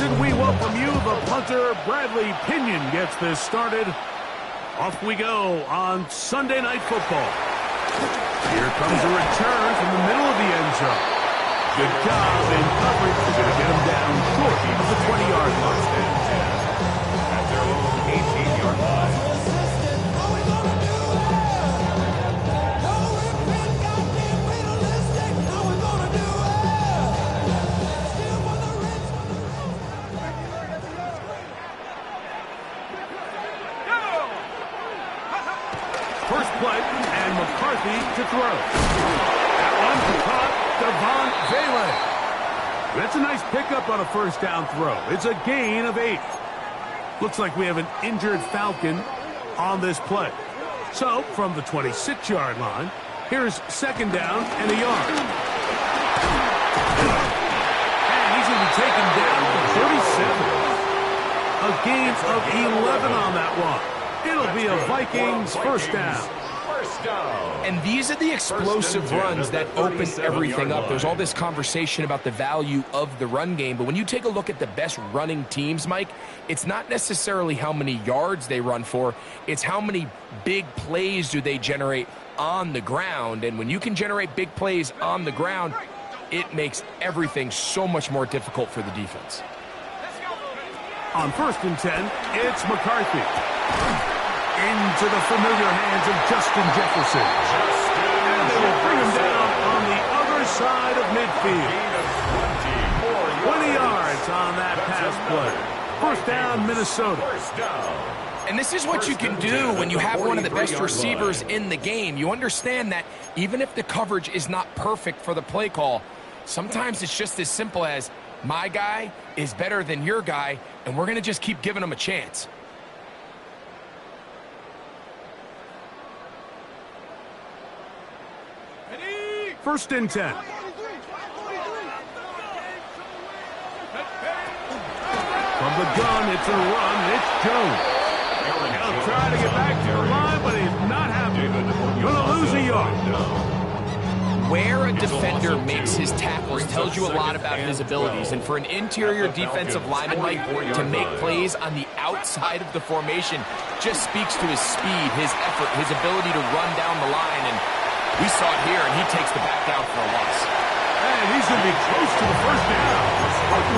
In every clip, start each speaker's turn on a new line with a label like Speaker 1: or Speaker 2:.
Speaker 1: And we welcome you. The punter, Bradley Pinion, gets this started. Off we go on Sunday Night Football. Here comes a return from the middle of the end zone. Good job in coverage. They're going to get him down short of the 20-yard line.
Speaker 2: At their own 18-yard line.
Speaker 1: First play, and McCarthy to throw. That one caught Devon Vele. That's a nice pickup on a first down throw. It's a gain of 8. Looks like we have an injured Falcon on this play. So, from the 26-yard line, here's second down and a yard. And he's going to be taken down to 37. A gain of 11 on that one. It'll be a Vikings first down.
Speaker 3: And these are the explosive runs that open everything up. There's all this conversation about the value of the run game, but when you take a look at the best running teams, Mike, it's not necessarily how many yards they run for, it's how many big plays do they generate on the ground. And when you can generate big plays on the ground, it makes everything so much more difficult for the defense.
Speaker 1: On 1st and 10, it's McCarthy. Into the familiar hands of Justin Jefferson. And they will bring him down on the other side of midfield. 20 yards on that pass play. First down, Minnesota.
Speaker 3: And this is what you can do when you have one of the best receivers in the game. You understand that even if the coverage is not perfect for the play call, sometimes it's just as simple as my guy is better than your guy, and we're going to just keep giving him a chance.
Speaker 1: First and 10. From the gun, it's a run. It's Jones. He'll try to get back to the line, but he's not happy. Going to lose a yard.
Speaker 3: Where a defender makes his tackles tells you a lot about his abilities. And for an interior defensive lineman, Mike, to make plays on the outside of the formation just speaks to his speed, his effort, his ability to run down the line. And we saw it here, and he takes the back down for a loss.
Speaker 1: And he's going to be close to the first down.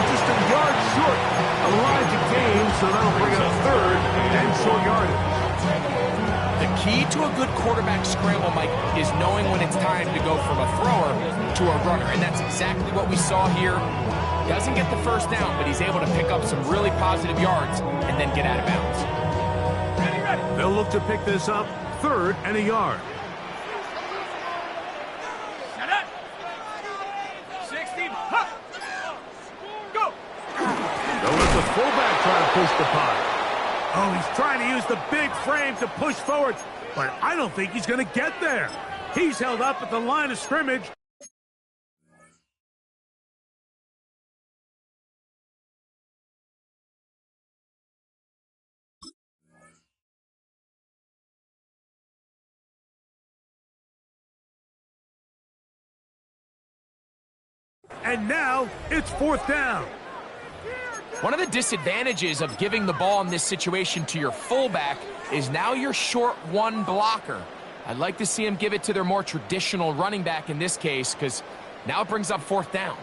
Speaker 1: Just a yard short of the line to gain, so that'll bring up third and short yardage.
Speaker 3: The key to a good quarterback scramble, Mike, is knowing when it's time to go from a thrower to a runner. And that's exactly what we saw here. Doesn't get the first down, but he's able to pick up some really positive yards and then get out of bounds.
Speaker 1: They'll look to pick this up, third and a yard. Fullback trying to push the punt. Oh, he's trying to use the big frame to push forward, but I don't think he's going to get there. He's held up at the line of scrimmage. And now it's fourth down.
Speaker 3: One of the disadvantages of giving the ball in this situation to your fullback is now you're short one blocker. I'd like to see him give it to their more traditional running back in this case, because now it brings up fourth down.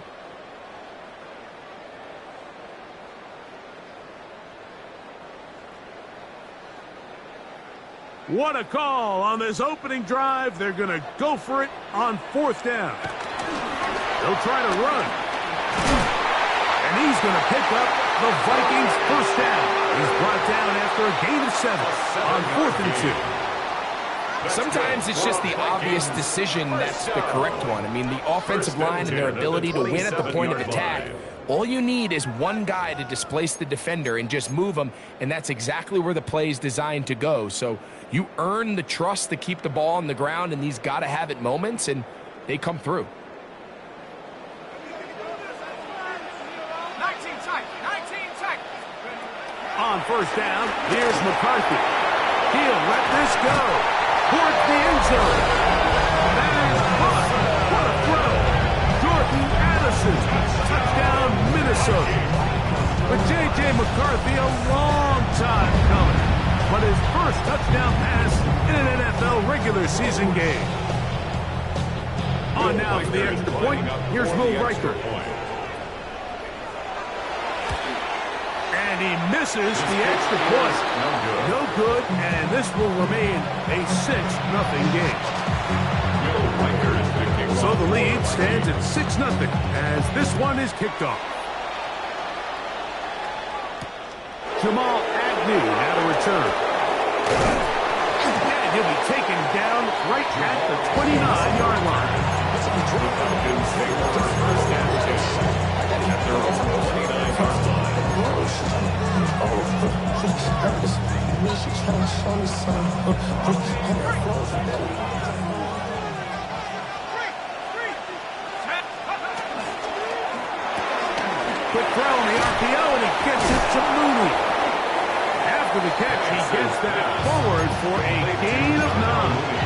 Speaker 1: What a call on this opening drive. They're going to go for it on fourth down. They'll try to run. And he's going to pick up the Vikings first down. He's brought down after a gain of 7 on 4th and 2.
Speaker 3: Sometimes it's just the obvious decision that's the correct one. I mean, the offensive line and their ability to win at the point of attack, all you need is one guy to displace the defender and just move him, and that's exactly where the play is designed to go. So you earn the trust to keep the ball on the ground in these gotta-have-it moments, and they come through.
Speaker 1: On first down, here's McCarthy. He'll let this go towards the end zone. That is caught. What a throw. Jordan Addison. Touchdown, Minnesota. But J.J. McCarthy, a long time coming. But his first touchdown pass in an NFL regular season game. On now for the extra point. Here's Will Riker. And he misses the extra point. No good, and this will remain a 6-0 game. So the lead stands at 6-0 as this one is kicked off. Jamal Agnew now to return. And he'll be taken down right at the 29-yard line. Quick throw on the RPO, and he gets it to Mooney. After the catch, he gets that forward for a gain of 9.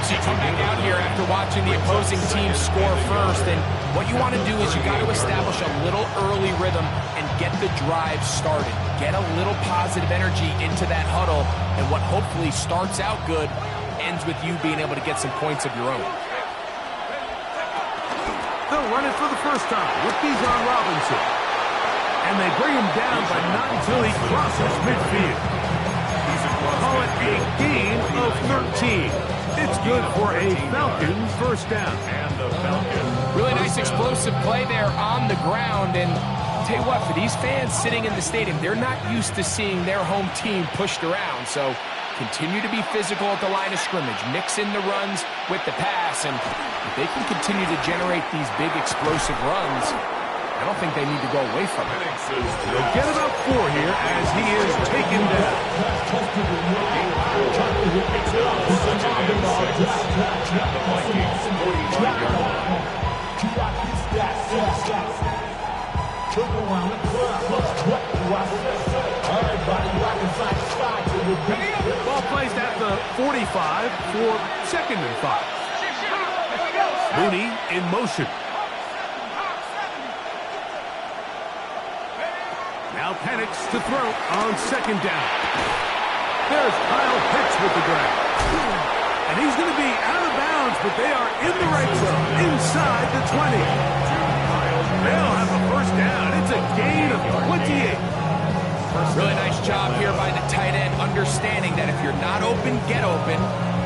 Speaker 3: So you come back out here after watching the opposing team score first, and what you want to do is you got to establish a little early rhythm and get the drive started. Get a little positive energy into that huddle, and what hopefully starts out good ends with you being able to get some points of your own.
Speaker 1: They'll run it for the first time with Bijan Robinson. And they bring him down, but not until he crosses midfield. Call it a gain of 13. It's good for a Falcons first down. And the Falcons.
Speaker 3: Really nice explosive play there on the ground. And I'll tell you what, for these fans sitting in the stadium, they're not used to seeing their home team pushed around. So continue to be physical at the line of scrimmage. Mix in the runs with the pass. And if they can continue to generate these big explosive runs, I don't think they need to go away from it.
Speaker 1: They'll get about 4 here as he is taken down. Ball placed at the 45 for 2nd and 5. Mooney in motion. Now Penix to throw on 2nd down. There's Kyle Pitts with the grab. And he's going to be out of bounds, but they are in the right zone, inside the 20. They'll have a first down. It's a gain of 28.
Speaker 3: Really nice job here by the tight end, understanding that if you're not open, get open.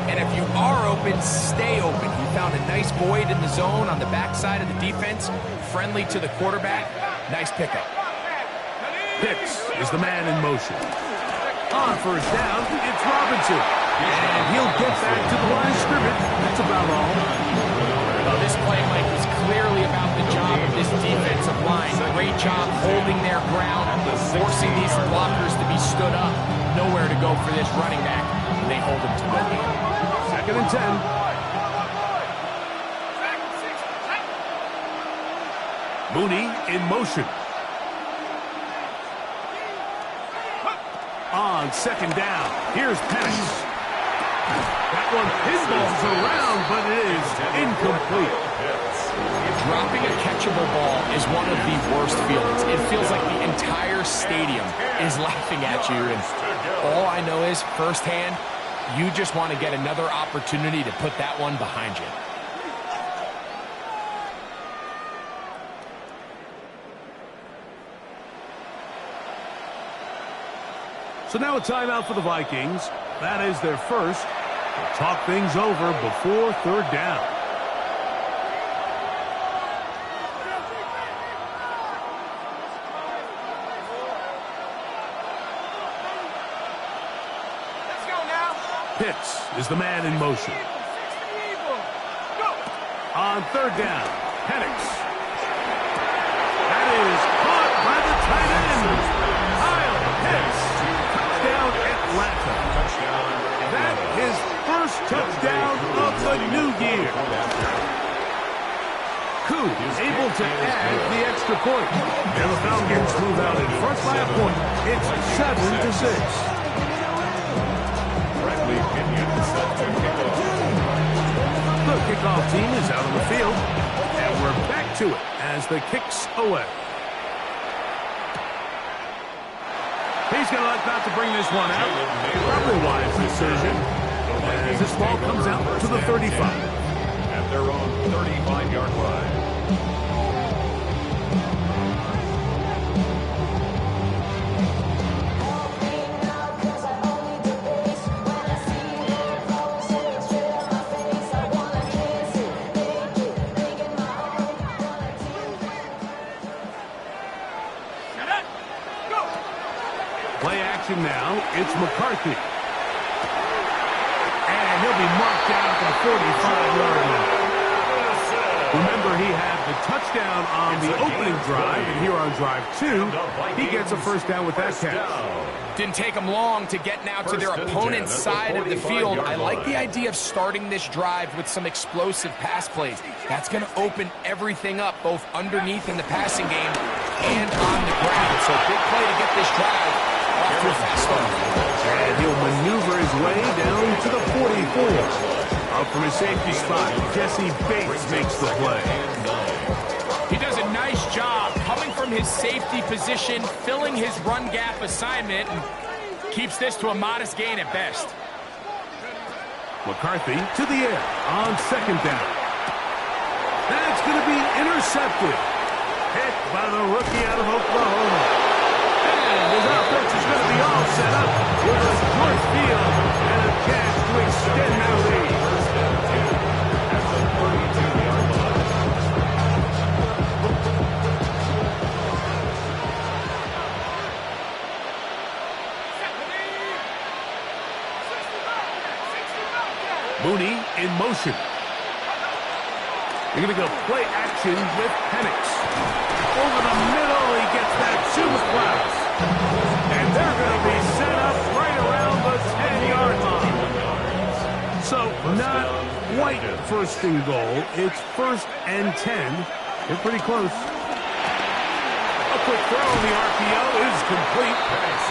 Speaker 3: And if you are open, stay open. He found a nice void in the zone on the backside of the defense, friendly to the quarterback. Nice pickup.
Speaker 1: Pitts is the man in motion. On first down, it's Robinson. And he'll get back to the line of scrimmage. That's about all.
Speaker 3: Well, this play, Mike, was clearly about the job of this defensive line. Great job holding their ground, forcing these blockers to be stood up. Nowhere to go for this running back. They hold him to no gain.
Speaker 1: 2nd and 10. Mooney in motion. On 2nd down, here's Penix. That one pinballs around, but it is incomplete.
Speaker 3: Dropping a catchable ball is one of the worst feelings. It feels like the entire stadium is laughing at you. And all I know is, firsthand, you just want to get another opportunity to put that one behind you.
Speaker 1: So now a timeout for the Vikings. That is their first. They'll talk things over before 3rd down.
Speaker 4: Let's go now.
Speaker 1: Pitts is the man in motion. On 3rd down, Penix. That is caught by the tight end, Kyle Pitts. Touchdown, Atlanta. That is first touchdown of the new year. Koo able to add the extra point. And the Falcons move out in front by a point. It's 7-6. The kickoff team is out on the field. And we're back to it as the kick's away. He's going to elect not to bring this one out. Probably a wise decision. As this ball comes out to the 35.
Speaker 2: At their own 35-yard line.
Speaker 1: Play action now. It's McCarthy. And he'll be marked down at the 45-yard line. Remember, he had the touchdown on the opening drive, and here on drive 2, he gets a first down with that catch.
Speaker 3: Didn't take them long to get now to their opponent's side of the field. I like the idea of starting this drive with some explosive pass plays. That's going to open everything up, both underneath in the passing game and on the ground. So big play to get this drive off to a fast start.
Speaker 1: And he'll maneuver his way down to the 44. Up from his safety spot, Jesse Bates makes the play.
Speaker 3: He does a nice job coming from his safety position, filling his run gap assignment, and keeps this to a modest gain at best.
Speaker 1: McCarthy to the air on second down. That's going to be intercepted. Hit by the rookie out of Oklahoma. And his offense is going to be all set up with a short field and a chance to extend their lead.
Speaker 2: At the 32-yard line.
Speaker 1: Mooney in motion. They're going to go play action with Penix. Over the middle, he gets that to McCloud. And they're going to be set up right around the 10-yard line. So not quite first and goal. It's 1st and 10. They're pretty close. A quick throw in the RPO is complete.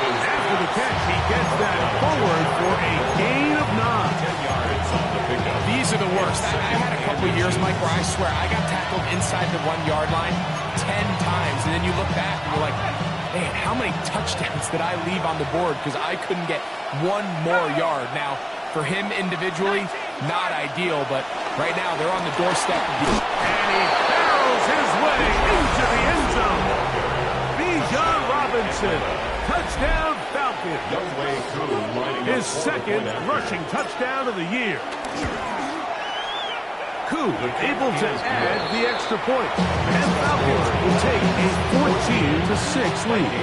Speaker 1: After the catch, he gets that forward for a gain of 9.
Speaker 2: 10 yards on the pickup.
Speaker 3: These are the worst. I had a couple years, Mike, where I swear I got tackled inside the 1-yard line 10 times. And then you look back and you're like, man, how many touchdowns did I leave on the board because I couldn't get one more yard? Now, for him individually, not ideal, but right now they're on the doorstep.
Speaker 1: And he barrels his way into the end zone. Bijan Robinson, touchdown Falcons. His second rushing touchdown of the year. Koo able to add the extra point. And Falcons will take a 14-6 lead.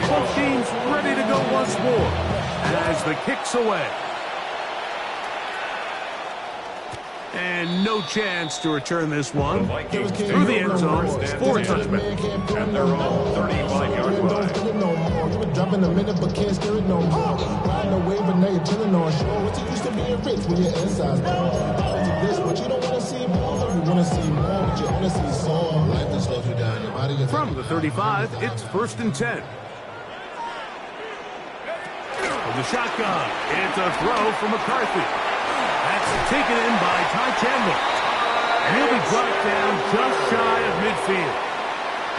Speaker 1: Both teams ready to go once more as the kick's away. And no chance to return this one. Through the end zone for a touchback.
Speaker 2: At their own 35-yard line.
Speaker 4: Dropping a minute but can't scare it no more. Riding a wave and now you're chilling on shore. What's it used to being rich when you're inside? This, but you don't want to see more. You want to see more, but you want to see sore. Life that slows you down. Your body gets
Speaker 1: from the 35, it's 1st and 10. From the shotgun, it's a throw from McCarthy. That's taken in by Ty Chandler. And he'll be brought down just shy of midfield.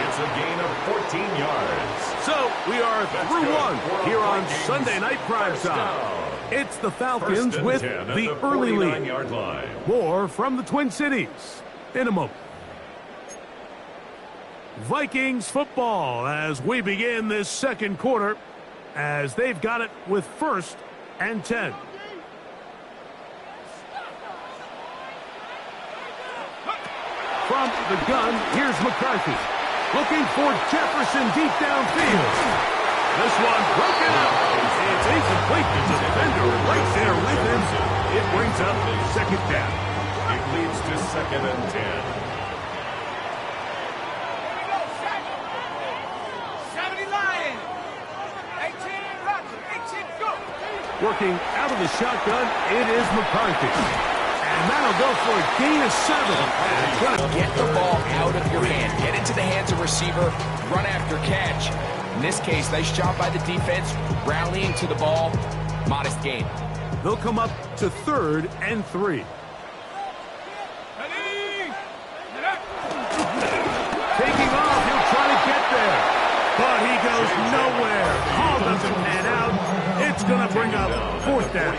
Speaker 2: It's a gain of 14 yards.
Speaker 1: So we are through one here on Sunday Night Primetime. It's the Falcons with the early lead. More from the Twin Cities in a moment. Vikings football as we begin this second quarter as they've got it with 1st and 10. From the gun, here's McCarthy. Looking for Jefferson deep downfield. This one broken up. It's incomplete. The defender right there with him. It brings up 2nd down.
Speaker 2: It leads to 2nd and 10.
Speaker 1: Working out of the shotgun, it is McCarthy. And that'll go for a gain of 7.
Speaker 3: Get the ball out of your hand. Get into the hands of receiver. Run after catch. In this case, nice job by the defense. Rallying to the ball. Modest gain.
Speaker 1: They'll come up to 3rd and 3. Taking off, he'll try to get there. But he goes nowhere. Call doesn't pan out. It's going to bring up 4th down.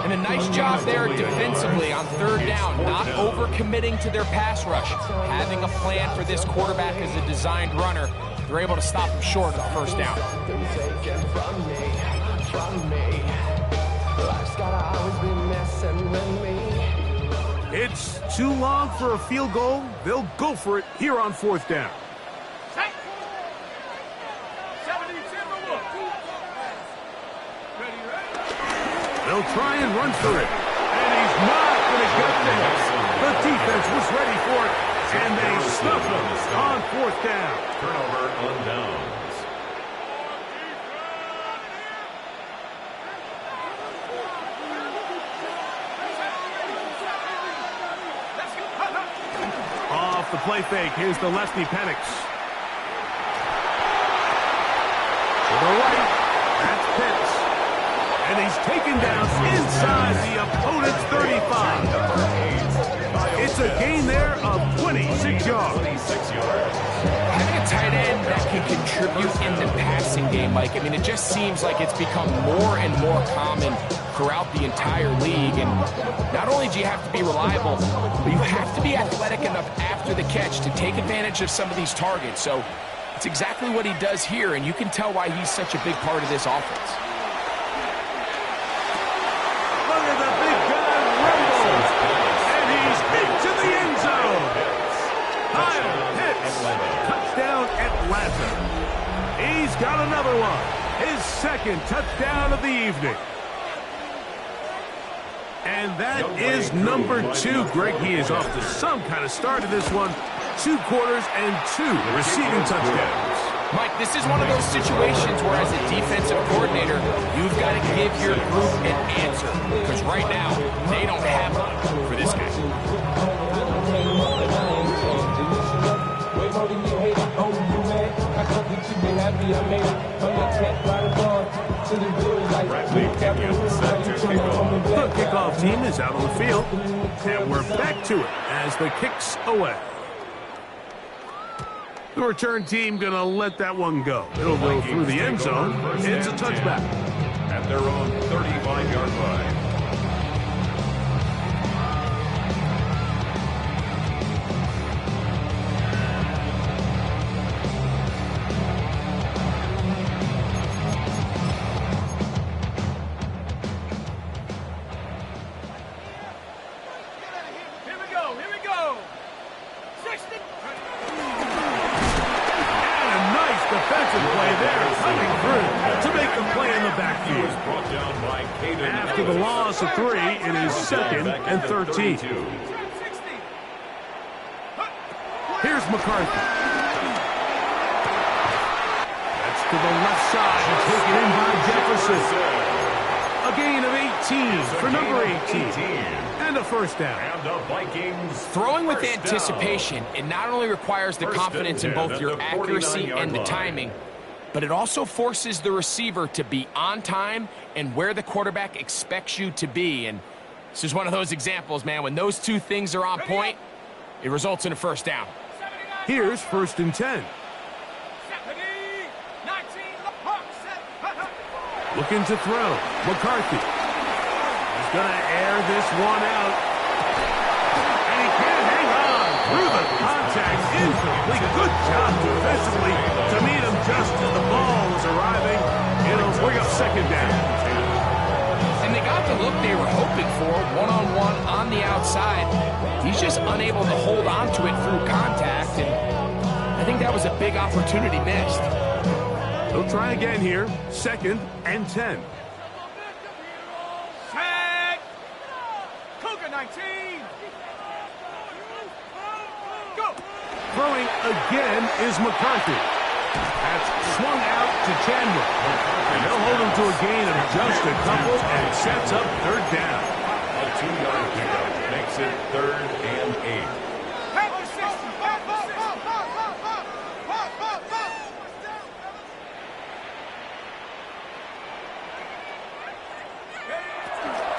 Speaker 3: And a nice job there defensively on 3rd down, not overcommitting to their pass rush. Having a plan for this quarterback as a designed runner, they're able to stop him short of 1st down.
Speaker 1: It's too long for a field goal. They'll go for it here on 4th down. They'll try and run for it. And he's not going to get there. The defense was ready for it. And they stuff him on 4th down.
Speaker 2: Turnover on downs.
Speaker 1: Off the play fake. Here's the lefty, Penix. To the right. That's Pitts. And he's taken down inside the opponent's 35. It's a gain there of 26 yards.
Speaker 3: Having a tight end that can contribute in the passing game, Mike, I mean, it just seems like it's become more and more common throughout the entire league. And not only do you have to be reliable, but you have to be athletic enough after the catch to take advantage of some of these targets. So it's exactly what he does here, and you can tell why he's such a big part of this offense.
Speaker 1: Look at the big guy rumble. And he's into the end zone. Kyle Pitts. Touchdown Atlanta. He's got another one. His 2nd touchdown of the evening. And that is number 2. Greg, he is off to some kind of start in this one. 2 quarters and 2 receiving touchdowns.
Speaker 3: Mike, this is one of those situations where as a defensive coordinator, you've got to give your group an answer. Because right now, they don't have one for this guy.
Speaker 1: The kickoff team is out on the field. And we're back to it as the kick's away. The return team going to let that one go. It'll go through the end zone. It's a touchback.
Speaker 2: At their own 35-yard line.
Speaker 1: After the loss of 3, it is 2nd and 13. Here's McCarthy. That's to the left side, taken in by Jefferson. A gain of 18 for number 18. And a 1st down.
Speaker 2: And the Vikings
Speaker 3: Throwing with anticipation, it not only requires the confidence in both your accuracy and the timing, but it also forces the receiver to be on time and where the quarterback expects you to be. And this is one of those examples, man. When those 2 things are on point, it results in a 1st down.
Speaker 1: Here's 1st and 10. Looking to throw. McCarthy. He's going to air this one out. And he can't hang on through the contact. Incomplete. Good job defensively to meet him just as the ball was arriving. It'll bring up 2nd down.
Speaker 3: And they got the look they were hoping for, one-on-one on the outside. He's just unable to hold on to it through contact, and I think that was a big opportunity missed.
Speaker 1: They'll try again here. 2nd and 10.
Speaker 5: Tag! Cougar 19! Go!
Speaker 1: Throwing again is McCarthy. That's swung out to Chandler. And they'll hold him to a gain of just a couple and sets up 3rd down.
Speaker 2: a 2-yard pickup makes it 3rd and 8.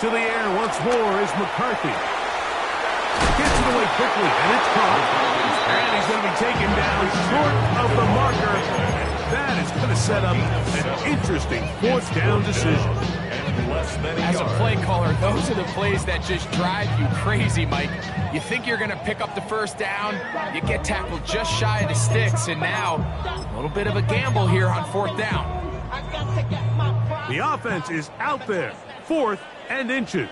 Speaker 1: To the air once more is McCarthy. Gets it away quickly, and it's caught. And he's going to be taken down short of the marker. That is going to set up an interesting fourth down decision.
Speaker 3: As a play caller, those are the plays that just drive you crazy, Mike. You think you're going to pick up the first down, you get tackled just shy of the sticks, and now a little bit of a gamble here on fourth down.
Speaker 1: The offense is out there, 4th and inches.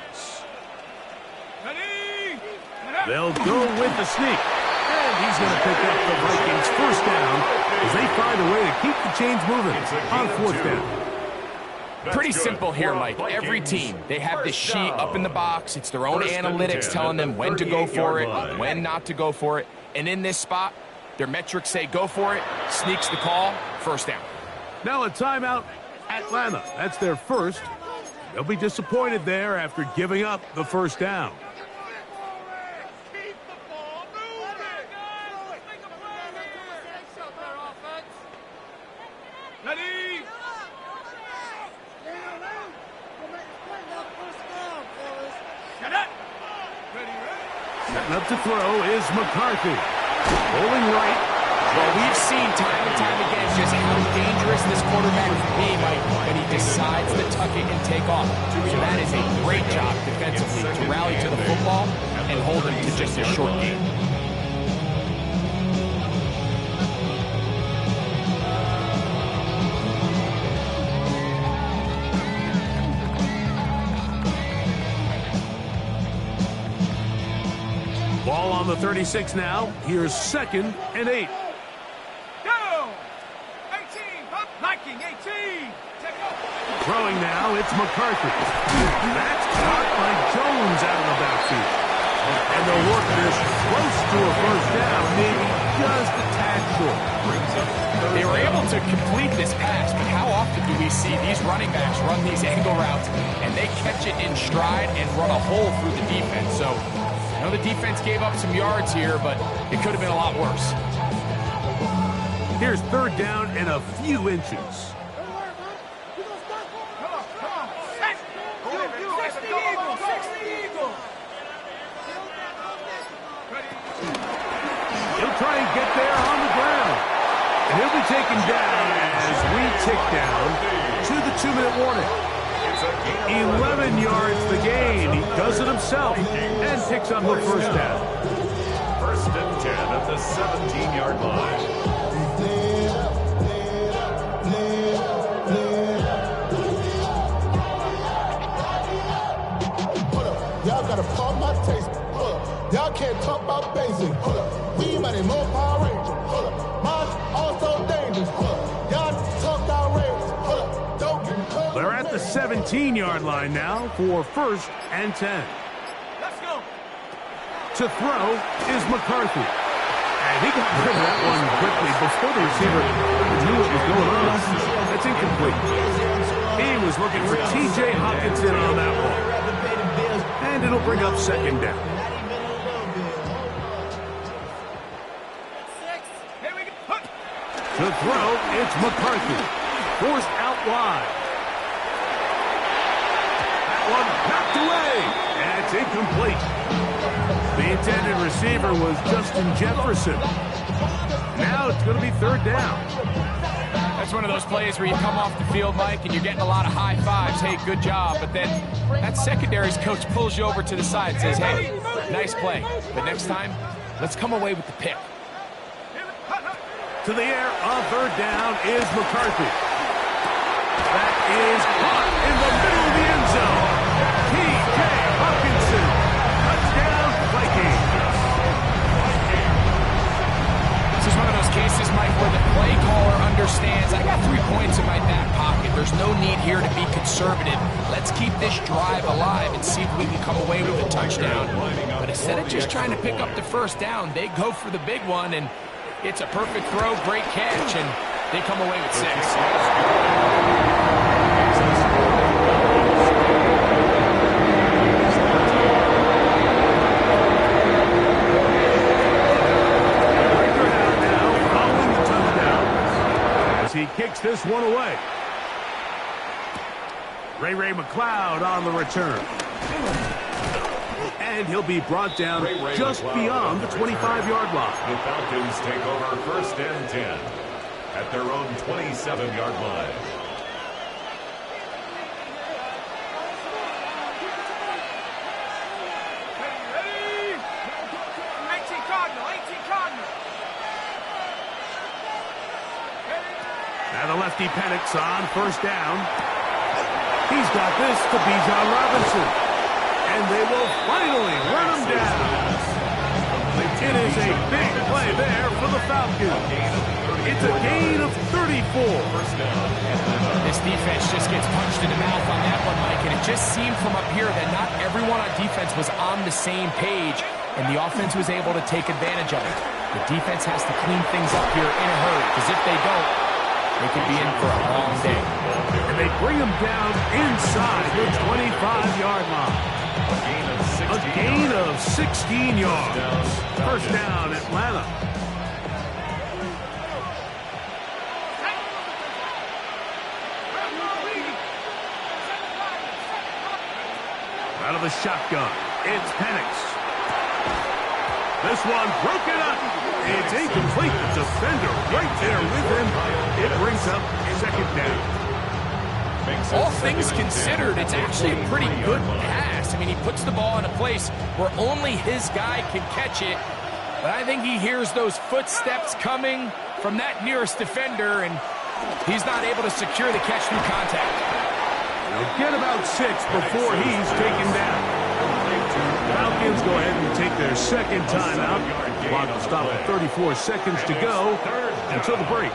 Speaker 1: They'll go with the sneak. And he's going to pick up the Vikings' first down as they find a way to keep the chains moving on 4th down.
Speaker 3: Pretty simple here, Mike. Every team, they have this sheet up in the box. It's their own analytics telling them when to go for it, when not to go for it. And in this spot, their metrics say go for it, sneaks the call, first down.
Speaker 1: Now a timeout, Atlanta. That's their first. They'll be disappointed there after giving up the first down. Setting up to throw is McCarthy. Rolling right.
Speaker 3: Well, we've seen time and time again just how dangerous this quarterback can be, Mike, when he decides to tuck it and take off. So that is a great job defensively to rally to the football and hold him to just a short gain.
Speaker 1: Ball on the 36 now. Here's 2nd and 8.
Speaker 5: Down. 18. Liking 18. Take off.
Speaker 1: Throwing now, it's McCarthy. That's caught by Jones out of the backfield. And they'll work this close to a first down, maybe just a tad short.
Speaker 3: They were able to complete this pass, but how often do we see these running backs run these angle routes and they catch it in stride and run a hole through the defense? So I know the defense gave up some yards here, but it could have been a lot worse.
Speaker 1: Here's 3rd down and a few inches. He'll try and get there on the ground. And he'll be taken down as we tick down to the 2-minute warning. 11 yards the gain. He does it himself and picks up the first down.
Speaker 2: 1st and 10 at the 17-yard line.
Speaker 4: Y'all gotta pump my taste. Y'all can't talk about basic. We mighty more Power Ranger. Mine also dangerous. Y'all talk outrageous. Don't get
Speaker 1: They're at the 17-yard line now for 1st and 10.
Speaker 5: Let's go.
Speaker 1: To throw is McCarthy. And he got rid of that one quickly before the receiver knew what was going on. That's incomplete. He was looking for T.J. Hockenson on that one. And it'll bring up 2nd down. To throw, it's McCarthy. Forced out wide. That one knocked away. And it's incomplete. The intended receiver was Justin Jefferson. Now it's going to be 3rd down.
Speaker 3: That's one of those plays where you come off the field, Mike, and you're getting a lot of high fives. Hey, good job. But then that secondary's coach pulls you over to the side and says, hey, nice play. But next time, let's come away with the pick.
Speaker 1: To the air on 3rd down is McCarthy. That is caught in the middle of the end zone. T.J. Hockenson. Touchdown, Vikings.
Speaker 3: This is one of those cases, Mike, where the play caller understands I got 3 points in my back pocket. There's no need here to be conservative. Let's keep this drive alive and see if we can come away with a touchdown. But instead of just trying to pick up the first down, they go for the big one, and it's a perfect throw, great catch, and they come away with 6.
Speaker 1: He kicks this one away. Ray McCloud on the return. And he'll be brought down just beyond the 25-yard line.
Speaker 2: The Falcons take over 1st and 10 at their own 27-yard line.
Speaker 1: Now the lefty Penix on 1st down. He's got this to Bijan Robinson. And they will finally run him down. It is a big play there for the Falcons. It's a gain of 34.
Speaker 3: This defense just gets punched in the mouth on that one, Mike, and it just seemed from up here that not everyone on defense was on the same page, and the offense was able to take advantage of it. The defense has to clean things up here in a hurry, because if they don't, they could be in for a long day.
Speaker 1: And they bring him down inside the 25-yard line. A gain of 16 yards. 1st down, Atlanta. Out of the shotgun, it's Penix. This one broken up. It's incomplete. The defender right there with him. It brings up 2nd down.
Speaker 3: All things considered, it's actually a pretty good pass. I mean, he puts the ball in a place where only his guy can catch it. But I think he hears those footsteps coming from that nearest defender, and he's not able to secure the catch through contact.
Speaker 1: They'll get about 6 before he's taken down. Falcons go ahead and take their 2nd timeout. Clock will stop at 34 seconds to go until the break.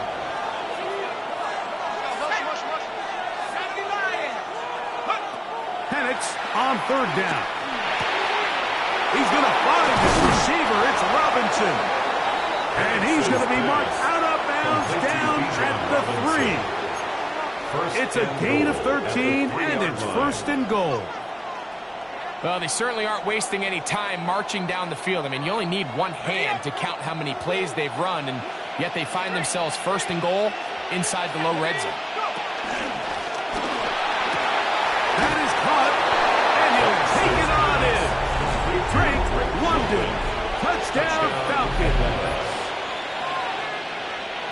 Speaker 1: Penix on 3rd down. He's going to find his receiver. It's Robinson. And he's going to be marked out of bounds down at the 3. It's a gain of 13, and it's 1st and goal.
Speaker 3: Well, they certainly aren't wasting any time marching down the field. I mean, you only need one hand to count how many plays they've run, and yet they find themselves 1st and goal inside the low red zone.
Speaker 1: That is caught, and he'll take it on in. Drake London, touchdown Falcons.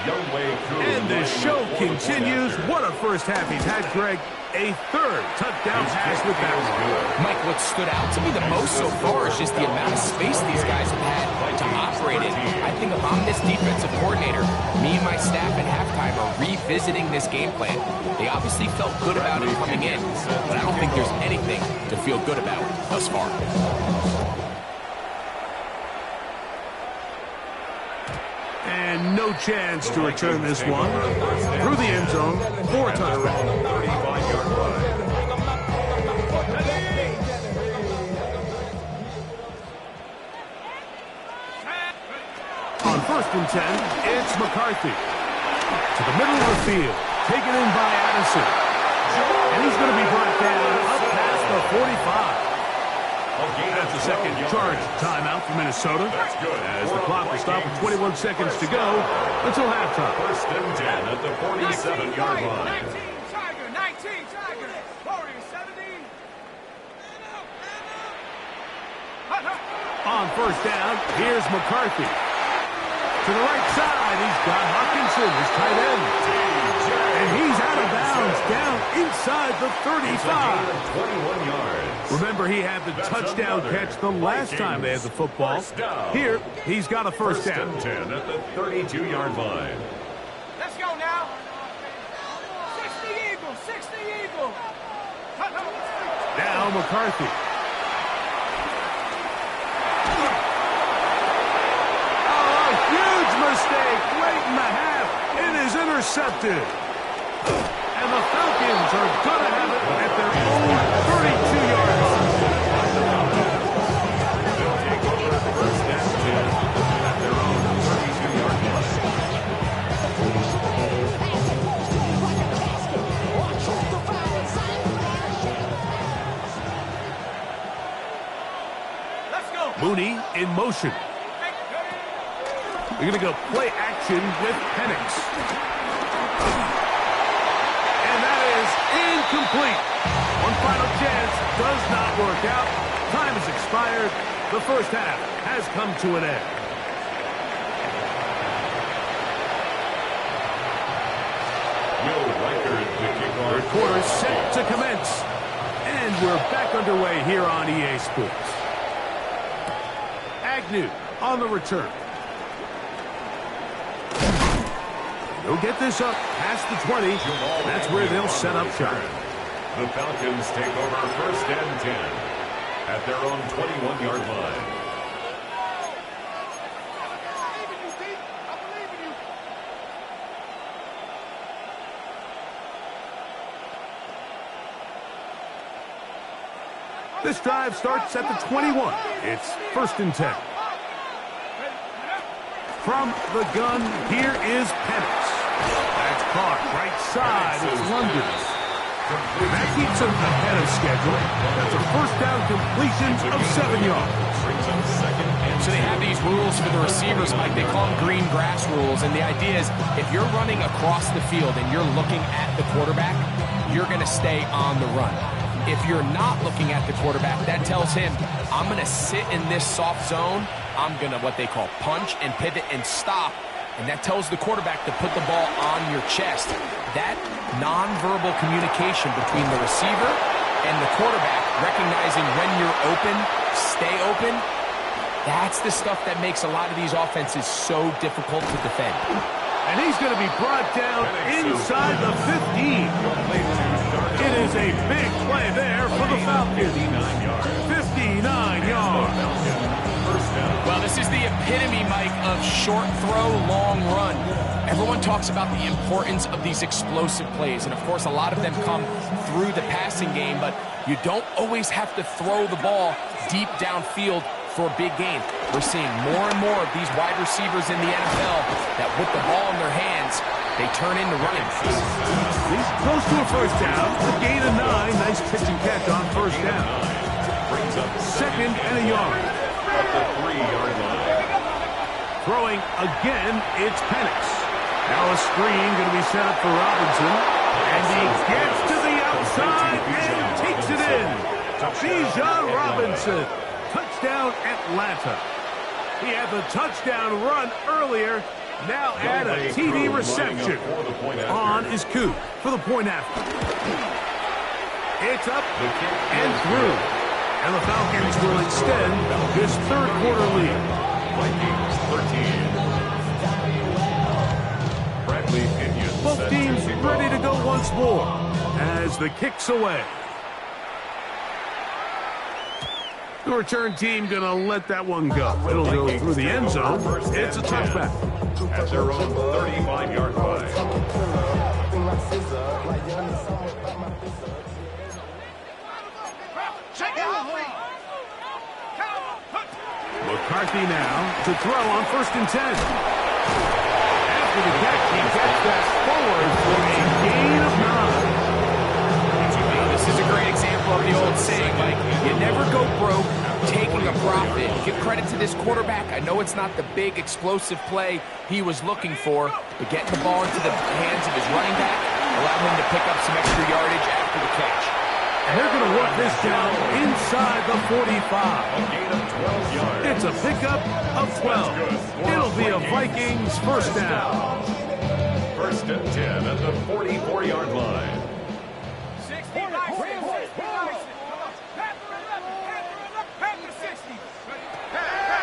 Speaker 1: And the show continues. What a first half he's had, Greg. A 3rd touchdown pass with that one.
Speaker 3: Mike, what stood out to me the most so far is just the amount of space these guys have had to operate in. I think if I'm this defensive coordinator, me and my staff at halftime are revisiting this game plan. They obviously felt good about it coming in, but I don't think there's anything to feel good about thus far.
Speaker 1: And no chance to return this one. Through the end zone for a touchdown. On 1st and 10, it's McCarthy. To the middle of the field. Taken in by Addison. And he's going to be brought down up past the 45. That's the 2nd charge timeout for Minnesota. As the clock will stop with 21 seconds to go until halftime.
Speaker 2: 1st and 10 at the 47-yard line.
Speaker 5: 19 Tiger. Warriors 70.
Speaker 1: On 1st down, here's McCarthy. To the right side, he's got Hawkinson, his tight end. And he's out of bounds, down inside the 35.
Speaker 2: 21 yards.
Speaker 1: Remember, he had the touchdown catch the last time they had the football. Here, he's got a 1st down.
Speaker 2: 1st and 10 at the 32-yard line.
Speaker 5: Let's go now. 60 Eagle.
Speaker 1: Now McCarthy. Oh, a huge mistake late in the half. It is intercepted. And the Falcons are going to have it at their own 32-yard line.
Speaker 2: They'll take over 1st and 10 at their own 32-yard line.
Speaker 5: Let's go.
Speaker 1: Mooney in motion. We're going to go play action with Penix. And that is incomplete. One final chance does not work out. Time has expired. The first half has come to an end. Third quarter set to commence. And we're back underway here on EA Sports. Agnew on the return. They'll get this up past the 20. That's where they'll set up shop.
Speaker 2: The Falcons take over first and 10 at their own 21-yard line.
Speaker 1: This drive starts at the 21. It's first and 10. From the gun, here is Penix. That's caught right side. It's London. That keeps him ahead of schedule. That's a first down completion of 7 yards.
Speaker 3: So they have these rules for the receivers, Mike. They call them green grass rules. And the idea is if you're running across the field and you're looking at the quarterback, you're going to stay on the run. If you're not looking at the quarterback, that tells him, I'm going to sit in this soft zone. I'm going to what they call punch and pivot and stop. And that tells the quarterback to put the ball on your chest. That nonverbal communication between the receiver and the quarterback, recognizing when you're open, stay open, that's the stuff that makes a lot of these offenses so difficult to defend.
Speaker 1: And he's going to be brought down inside the 15. It is a big play there for the Falcons. 59 yards.
Speaker 3: Well, this is the epitome, Mike, of short throw, long run. Everyone talks about the importance of these explosive plays, and of course a lot of them come through the passing game, but you don't always have to throw the ball deep downfield for a big game. We're seeing more and more of these wide receivers in the NFL that with the ball in their hands, they turn into running backs.
Speaker 1: He's close to a first down. A gain of 9. Nice pitch and catch on first down. Second and a yard.
Speaker 2: At the 3-yard line.
Speaker 1: Throwing again, it's Penix. Now a screen going to be set up for Robinson. And he gets to the outside and takes it in. Bijan Robinson. Touchdown Atlanta. He had the touchdown run earlier. Now add a TD reception on is Coop for the point after. It's up and through. And the Falcons will extend this third quarter lead.
Speaker 2: Vikings 13. Bradley Pinion.
Speaker 1: Both teams ready to go once more as the kick's away. The return team going to let that one go. It'll go through the end zone. It's a touchback.
Speaker 2: At their own 35-yard line.
Speaker 1: McCarthy now to throw on first and 10. After the catch, he gets that forward for a gain of 9.
Speaker 3: This is a great example of the old saying, Mike, you never go broke taking a profit. Give credit to this quarterback. I know it's not the big explosive play he was looking for, but getting the ball into the hands of his running back allowed him to pick up some extra yardage after the catch.
Speaker 1: And they're going to work this down inside the 45.
Speaker 2: A gain of 12 yards.
Speaker 1: It's a pickup of 12. It'll be a Vikings first down.
Speaker 2: First and 10 at the 44-yard line.
Speaker 5: 60,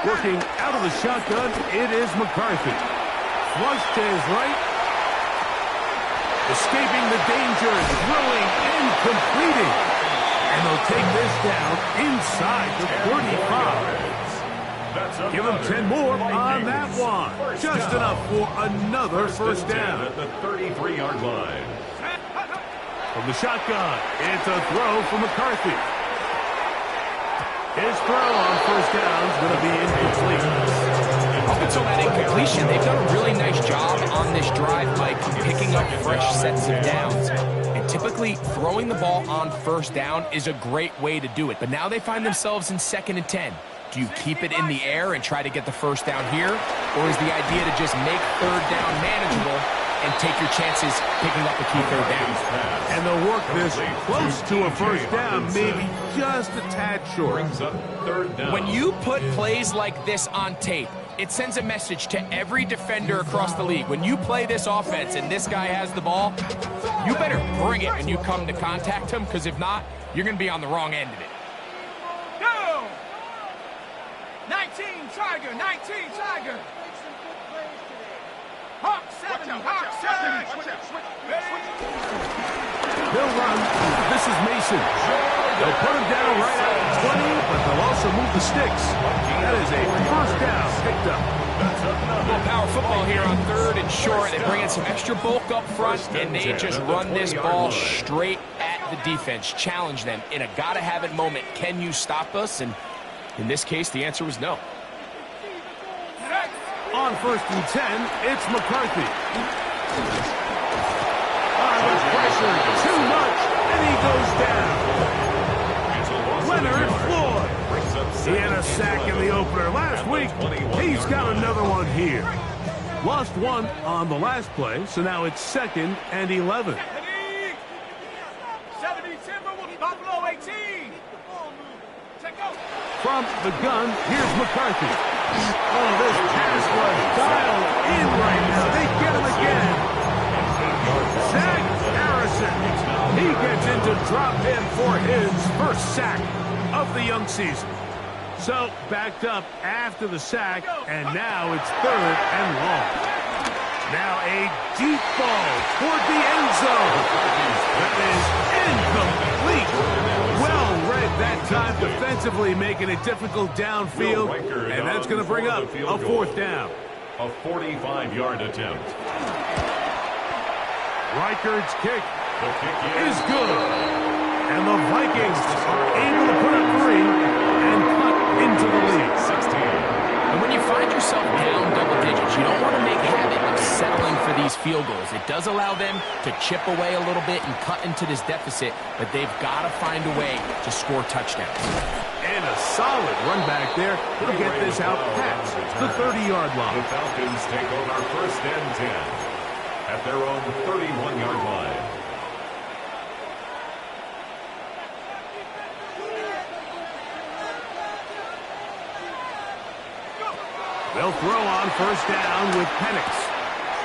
Speaker 1: Working out of the shotgun, it is McCarthy. Flush to his right. Escaping the danger, throwing and completing. And they'll take this down inside the 35. Give them 10 more on that one. Just enough for another first down.
Speaker 2: At the 33-yard line.
Speaker 1: From the shotgun, it's a throw for McCarthy. His throw on first down is going to be incomplete.
Speaker 3: Up until that incompletion, they've done a really nice job on this drive, Mike, picking up fresh sets of downs. And typically, throwing the ball on first down is a great way to do it. But now they find themselves in 2nd and 10. Do you keep it in the air and try to get the first down here? Or is the idea to just make third down manageable and take your chances picking up a key third down.
Speaker 1: And they'll work this close to a first down, maybe just a tad short.
Speaker 2: Brings up third down.
Speaker 3: When you put plays like this on tape, it sends a message to every defender across the league. When you play this offense and this guy has the ball, you better bring it when you come to contact him, because if not, you're going to be on the wrong end of it.
Speaker 5: Go! 19 Tiger, 19 Tiger. Hawk 70, Hawk 70.
Speaker 1: They'll run. This is Mason. They'll put him down right at the 20, but they'll also move the sticks. That is a first down picked up.
Speaker 3: A little power football here on third and short. They bring in some extra bulk up front, and they just run this ball straight at the defense. Challenge them in a gotta-have-it moment. Can you stop us? And in this case, the answer was no.
Speaker 1: On first and 10, it's McCarthy. Under pressure, too much, and he goes down. Leonard Floyd. He had a sack in the opener last week. He's got another one here. Lost one on the last play, so now it's 2nd and 11.
Speaker 5: 70 Timberwolves, Buffalo 18. Check out.
Speaker 1: From the gun, here's McCarthy. Oh, this pass was dialed in right now. They get him again. Zach Harrison. He gets into drop in for his first sack of the young season. So, backed up after the sack, and now it's 3rd and long. Now a deep ball toward the end zone. That is incomplete. Well read that time defensively, making it difficult downfield, and that's going to bring up a 4th down.
Speaker 2: A 45-yard attempt.
Speaker 1: Reichard's kick
Speaker 2: The kick
Speaker 1: is good. And the Vikings are able to put up 3 and cut into the lead.
Speaker 2: 16.
Speaker 3: And when you find yourself down double digits, you don't want to make habit of settling for these field goals. It does allow them to chip away a little bit and cut into this deficit, but they've got to find a way to score touchdowns.
Speaker 1: And a solid run back there. He'll get this out past the 30-yard
Speaker 2: The
Speaker 1: line.
Speaker 2: Falcons take over first and 10 at their own 31-yard line.
Speaker 1: They'll throw on first down with Penix.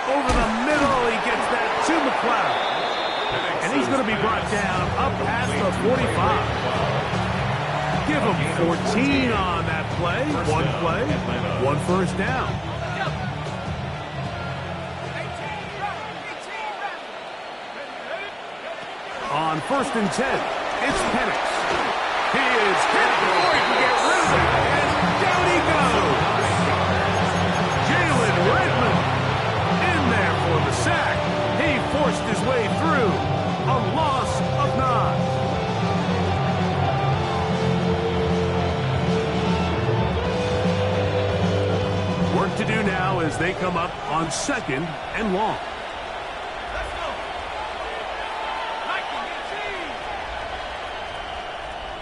Speaker 1: Over the middle, he gets that to McLeod. And he's going to be brought down up past the 45. Give him 14 on that play. One first down. On first and 10, it's Penix. He is hit before he can get rid of it, and down he goes. Jalen Redmond in there for the sack. He forced his way through. A loss of 9. Work to do now as they come up on 2nd and long.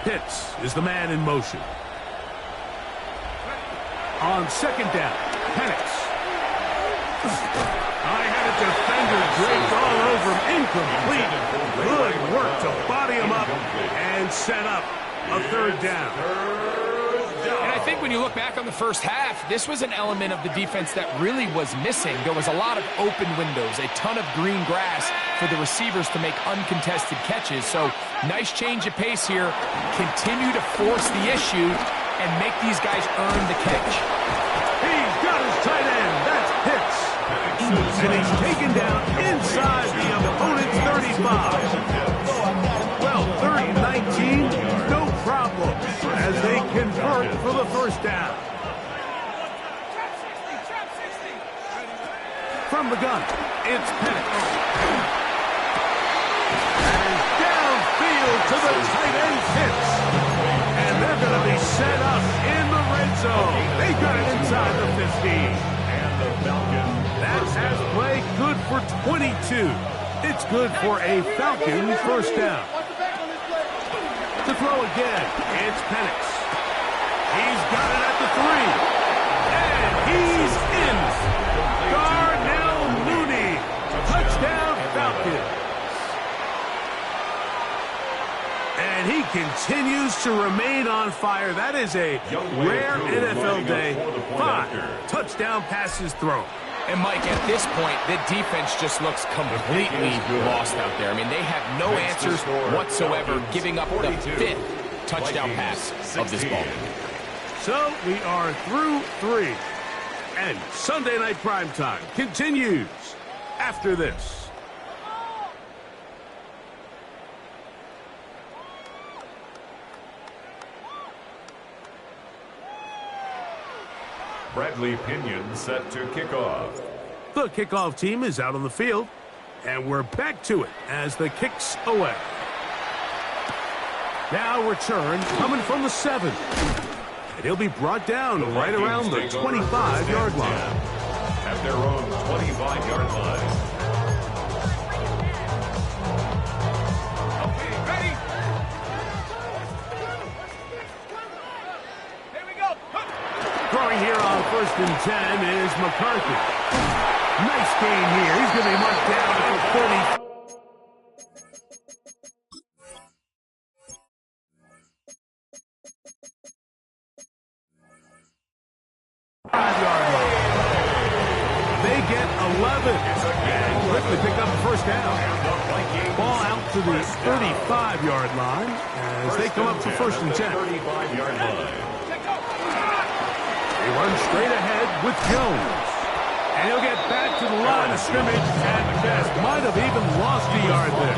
Speaker 1: Pitts is the man in motion. On 2nd down, Penix. I had a defender draped all over him. Incomplete. Good work to body him up and set up a 3rd down.
Speaker 3: And I think when you look back on the first half, this was an element of the defense that really was missing. There was a lot of open windows, a ton of green grass for the receivers to make uncontested catches. So nice change of pace here. Continue to force the issue and make these guys earn the catch.
Speaker 1: He's got his tight end. That's Pitts. And he's taken down inside the opponent's 35. Well, 3rd and 19, no problem as they convert for the first down. From the gun, it's Penix. And downfield to the tight end Pitts. And they're going to be set up in the red zone. They got it inside the 15.
Speaker 2: And the Falcons.
Speaker 1: That has play good for 22. It's good for a Falcons first down. To throw again, it's Penix. He's got it at the 3. And he's in. Darnell Mooney continues to remain on fire. That is a rare NFL day. 5 touchdown passes thrown.
Speaker 3: And, Mike, at this point, the defense just looks completely lost out there. I mean, they have no answers whatsoever, giving up the 5th touchdown pass of this ball.
Speaker 1: So we are through 3. And Sunday Night Primetime continues after this.
Speaker 2: Bradley Pinion set to kick off.
Speaker 1: The kickoff team is out on the field, and we're back to it as the kick's away. Now return coming from the 7. And he'll be brought down right around the 25-yard line.
Speaker 2: At their own 25-yard line.
Speaker 5: Okay, ready? Here we go.
Speaker 1: Throwing here on 1st and 10 is McCarthy. Nice gain here. He's going to be marked down at the 30. They get 11 and quickly pick up the first down. Ball out to the 35-yard line as they come up for 1st and 10.
Speaker 2: 35-yard line.
Speaker 1: They run straight ahead with Jones. And he'll get back to the line of scrimmage at best. Might have even lost a yard there.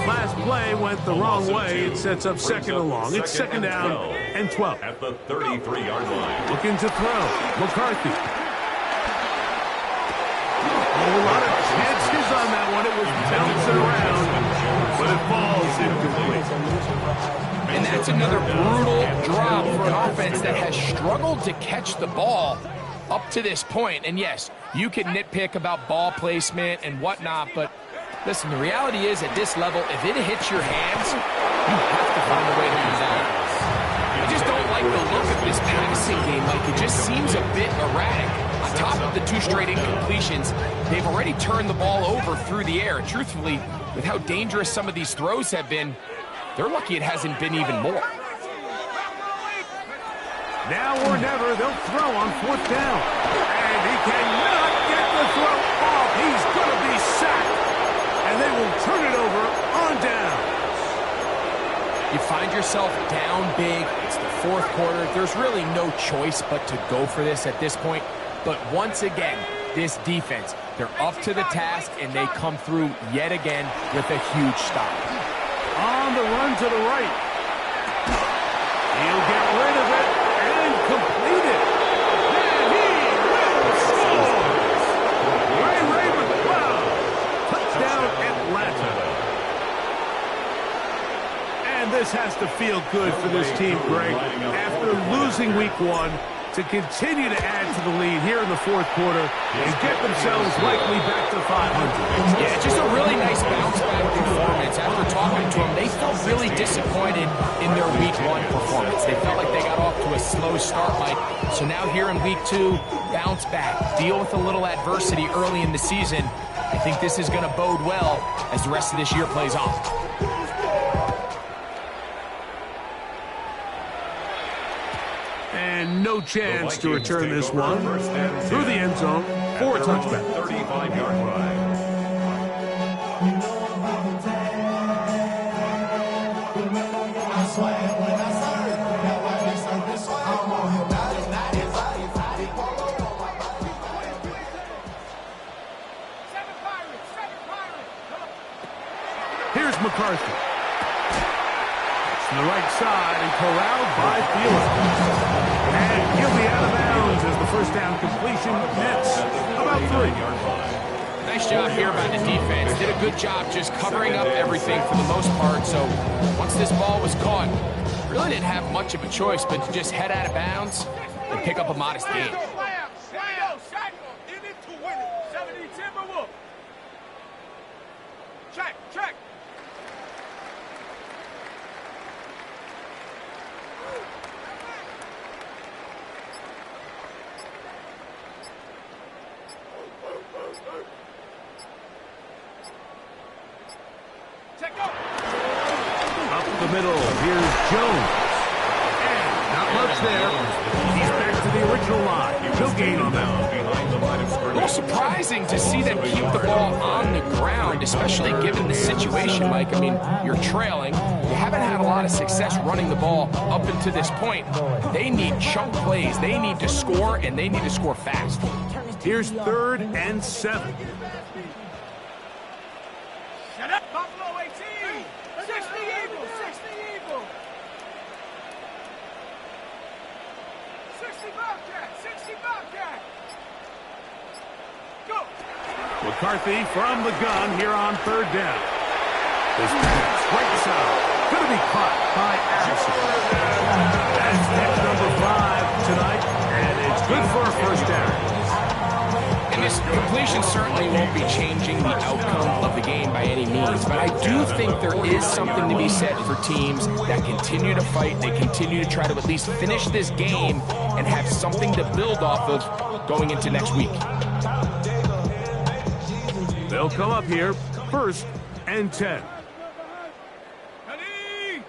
Speaker 1: Last play went the wrong way. It sets up 2nd and long. It's 2nd down and 12.
Speaker 2: At the 33-yard line.
Speaker 1: Looking to throw. McCarthy. A lot of chances on that one. It was bouncing around, but it falls incomplete.
Speaker 3: And that's another brutal drop for an offense that has struggled to catch the ball up to this point. And yes, you can nitpick about ball placement and whatnot, but listen, the reality is at this level, if it hits your hands, you have to find a way to resolve it. I just don't like the look of this passing game. Like, it just seems a bit erratic. On top of the 2 straight incompletions, they've already turned the ball over through the air. And truthfully, with how dangerous some of these throws have been, they're lucky it hasn't been even more.
Speaker 1: Now or never, they'll throw on 4th down. And he cannot get the throw off. He's going to be sacked. And they will turn it over on downs.
Speaker 3: You find yourself down big. It's the 4th quarter. There's really no choice but to go for this at this point. But once again, this defense, they're up to the task, and they come through yet again with a huge stop.
Speaker 1: On the run to the right. He'll get rid of it and complete it. And he will score. Ray McCloud. Touchdown Atlanta. And this has to feel good for this team, Greg. After losing week 1, to continue to add to the lead here in the 4th quarter and get themselves likely back to 500.
Speaker 3: Yeah, just a really nice bounce-back performance. After talking to them, they felt really disappointed in their Week 1 performance. They felt like they got off to a slow start, Mike. So now here in Week 2, bounce back, deal with a little adversity early in the season. I think this is going to bode well as the rest of this year plays on.
Speaker 1: And no chance to return this one through the end zone for a touchback.
Speaker 2: 35-yard line.
Speaker 1: Here's McCarthy. To the right side and corralled by Felix. And he'll be out of bounds as the first down completion nets about 3.
Speaker 3: Nice job here by the defense. Did a good job just covering up everything for the most part. So once this ball was caught, really didn't have much of a choice but to just head out of bounds and pick up a modest gain.
Speaker 5: Check.
Speaker 1: Up the middle. Here's Jones. And not much there. He's back to the original line. No gain on that one.
Speaker 2: Behind the line of
Speaker 3: A
Speaker 2: scrimmage.
Speaker 3: little surprising to see them keep the ball on the ground, especially given the situation, Mike. I mean, you're trailing. You haven't had a lot of success running the ball up until this point. They need chunk plays. They need to score, and they need to score fast.
Speaker 1: Here's 3rd and 7.
Speaker 5: Shut up, Buffalo 18. 60 Eagles, 60 Eagles. 60 Bobcat, 60 Bobcat. Go.
Speaker 1: McCarthy from the gun here on 3rd down. This pass right side. Going to be caught by Addison. That's catch number 5 tonight, and it's good for a first down.
Speaker 3: And this completion certainly won't be changing the outcome of the game by any means, but I do think there is something to be said for teams that continue to fight, they continue to try to at least finish this game and have something to build off of going into next week.
Speaker 1: They'll come up here, 1st and 10.
Speaker 5: Ready.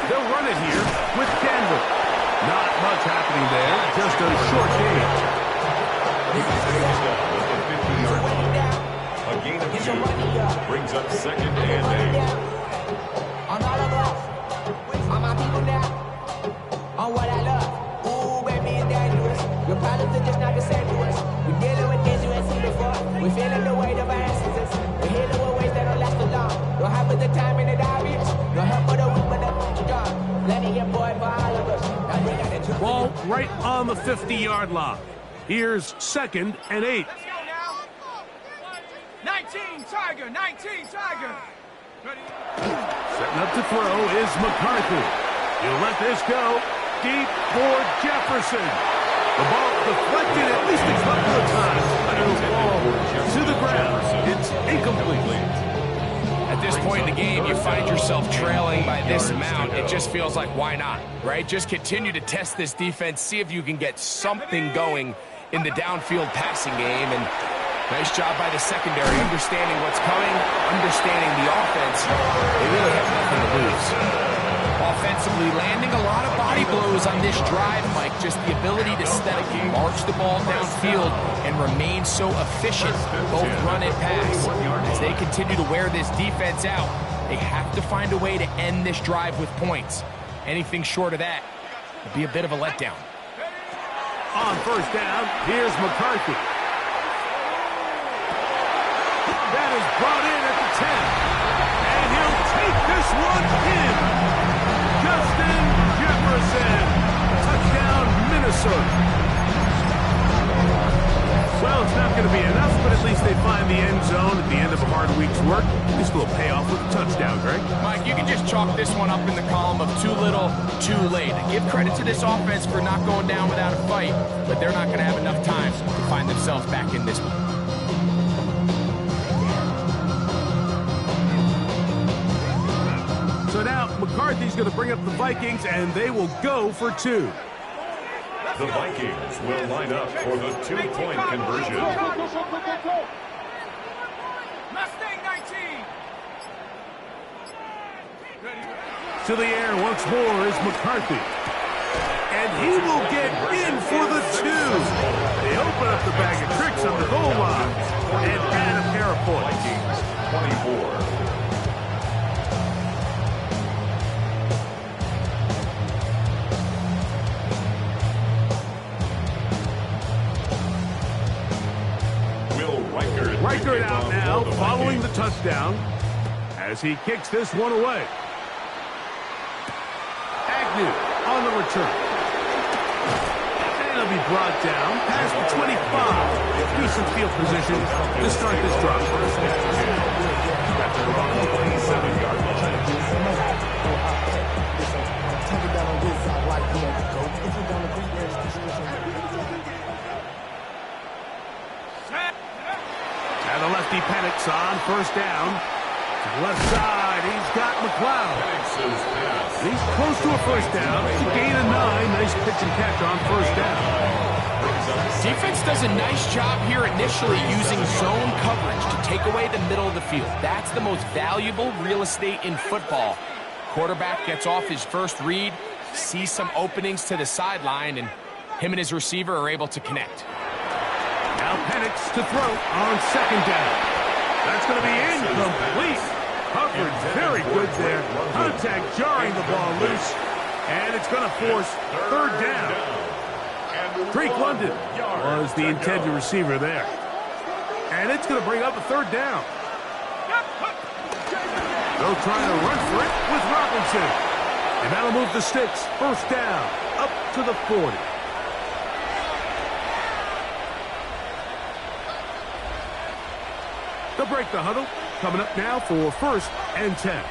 Speaker 1: They'll run it here with Denver. Not much happening there, just a short gain.
Speaker 2: A gain of 2 brings up 2nd and 8.
Speaker 6: On all of us, on my people now, on what I love. Ooh, baby, it's dangerous. Your problems are just not the same to us. We're dealing with things you ain't seen before. We're feeling the weight of our ancestors. We're healing with ways that don't last too long. Don't have the time and the obvious. No help for the weak, but the strong. Plenty of boy for all of us.
Speaker 1: Ball right on the 50-yard line. Here's 2nd and 8.
Speaker 5: Let's go now. 19 Tiger, 19 Tiger. Ready.
Speaker 1: Setting up to throw is McCarthy. He'll let this go. Deep for Jefferson. The ball deflected at least a couple of times. And it'll fall to the ground. It's incomplete.
Speaker 3: At this point in the game, you find yourself trailing by this amount. It just feels like, why not, right? Just continue to test this defense, see if you can get something going in the downfield passing game. And nice job by the secondary, understanding what's coming, understanding the offense. They really have nothing to lose. Offensively, landing a lot of body blows on this drive, Mike. Just the ability to steadily march the ball downfield and remain so efficient, both run and pass. As they continue to wear this defense out, they have to find a way to end this drive with points. Anything short of that would be a bit of a letdown.
Speaker 1: On 1st down, here's McCarthy. That is brought in at the 10. And he'll take this one in. Justin Jefferson. Touchdown, Minnesota. Well, it's not going to be enough, but at least they find the end zone at the end of a hard week's work. This will pay off with a touchdown, Greg.
Speaker 3: Mike, you can just chalk this one up in the column of too little, too late. Give credit to this offense for not going down without a fight, but they're not going to have enough time to find themselves back in this one.
Speaker 1: So now McCarthy's going to bring up the Vikings, and they will go for 2.
Speaker 2: The Vikings will line up for the 2-point conversion.
Speaker 5: Mustang 19.
Speaker 1: To the air once more is McCarthy. And he will get in for the 2. They open up the bag of tricks on the goal line and add a pair of points.
Speaker 2: Vikings 24.
Speaker 1: Reichert out now, following the touchdown, as he kicks this one away. Agnew on the return. And he'll be brought down past the 25. Decent field position to start this drive.
Speaker 2: At their own 27-yard
Speaker 1: And the lefty panics on 1st down. To the left side, he's got McLeod. He's close to a 1st down. It's a gain of 9. Nice pitch and catch on 1st down.
Speaker 2: brings up
Speaker 3: Defense does a nice job here initially using zone coverage to take away the middle of the field. That's the most valuable real estate in football. Quarterback gets off his first read, sees some openings to the sideline, and him and his receiver are able to connect.
Speaker 1: Now Penix to throw on second down. That's going to be incomplete. Coverage very good there. Contact jarring the ball loose, and it's going to force third down. Drake London was the intended receiver there. And it's going to bring up a third down. They'll try to run for it with Robinson. And that'll move the sticks. First down, up to the 40. They'll break the huddle. Coming up now for first and 10.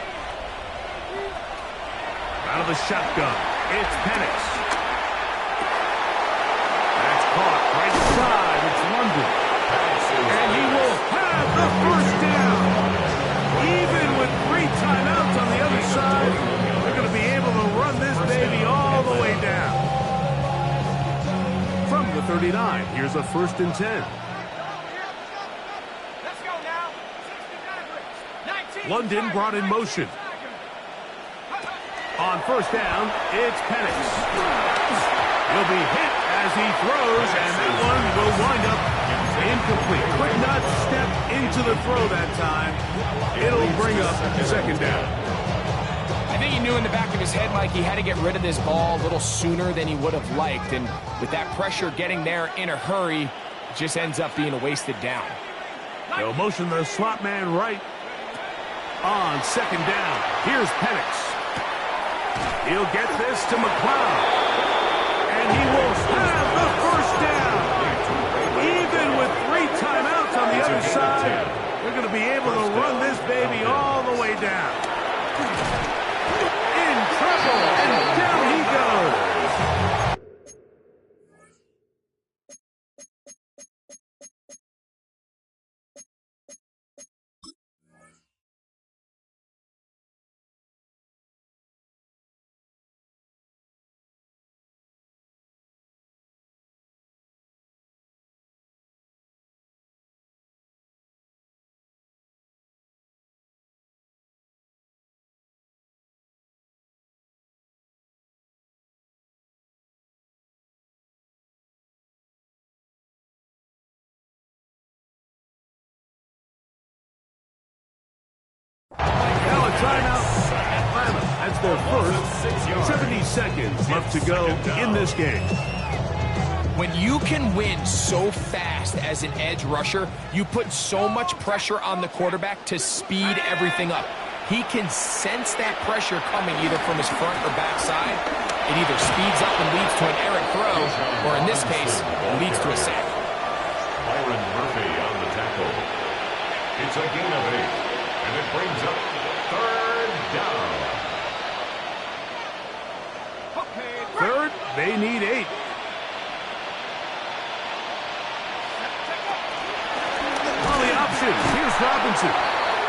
Speaker 1: Out of the shotgun, it's Penix. Caught right side, it's London. And he will have the first down. Even with 3 timeouts on the other side, they're going to be able to run this baby all the way down. From the 39, here's a first and 10.
Speaker 5: Let's go now. 19.
Speaker 1: London brought in motion. On first down, it's Penix. He'll be hit as he throws, and that one will wind up incomplete. Could not step into the throw that time. It'll bring up second down.
Speaker 3: I think he knew in the back of his head, Mike, he had to get rid of this ball a little sooner than he would have liked. And with that pressure getting there in a hurry, it just ends up being a wasted down.
Speaker 1: They'll motion the slot man right. On second down, here's Penix. He'll get this to McLeod. And he will have the first down. Even with 3 timeouts on the other side, they're going to be able to run this baby all the way down. In trouble, and down he goes. Now a timeout, Atlanta. That's their first. 70 seconds left to go in this game.
Speaker 3: When you can win so fast as an edge rusher, you put so much pressure on the quarterback to speed everything up. He can sense that pressure coming either from his front or back side. It either speeds up and leads to an errant throw, or in this case, leads to a sack.
Speaker 2: Byron Murphy on the tackle. It's a gain of 8, and it brings up third down.
Speaker 1: Third, they need 8. On the option, here's Robinson.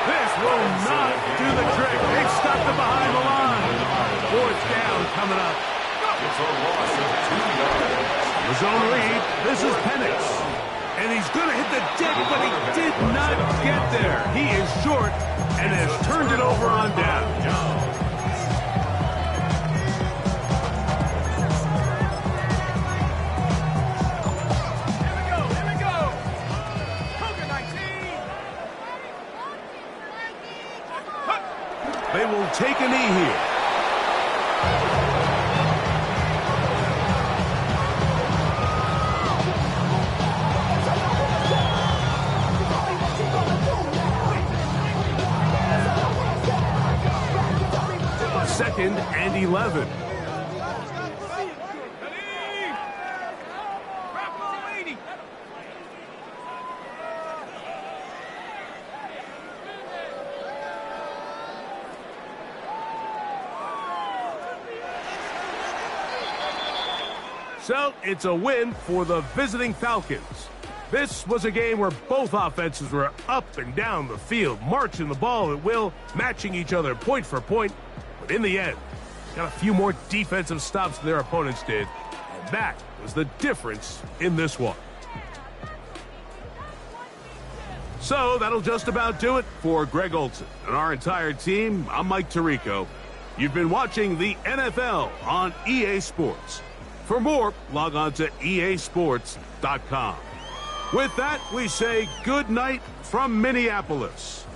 Speaker 1: This will not do the trick. They've stopped it behind the line. Fourth down coming up.
Speaker 2: It's a loss of 2 yards.
Speaker 1: The zone read, this is Penix. And he's going to hit the deck, but he did not get there. He is short and has turned it over on down.
Speaker 5: Here we go. Cougar 19.
Speaker 1: They will take a knee here. Second and 11. So it's a win for the visiting Falcons. This was a game where both offenses were up and down the field, marching the ball at will, matching each other point for point. But in the end, got a few more defensive stops than their opponents did. And that was the difference in this one. So that'll just about do it for Greg Olsen and our entire team. I'm Mike Tirico. You've been watching the NFL on EA Sports. For more, log on to easports.com. With that, we say good night from Minneapolis.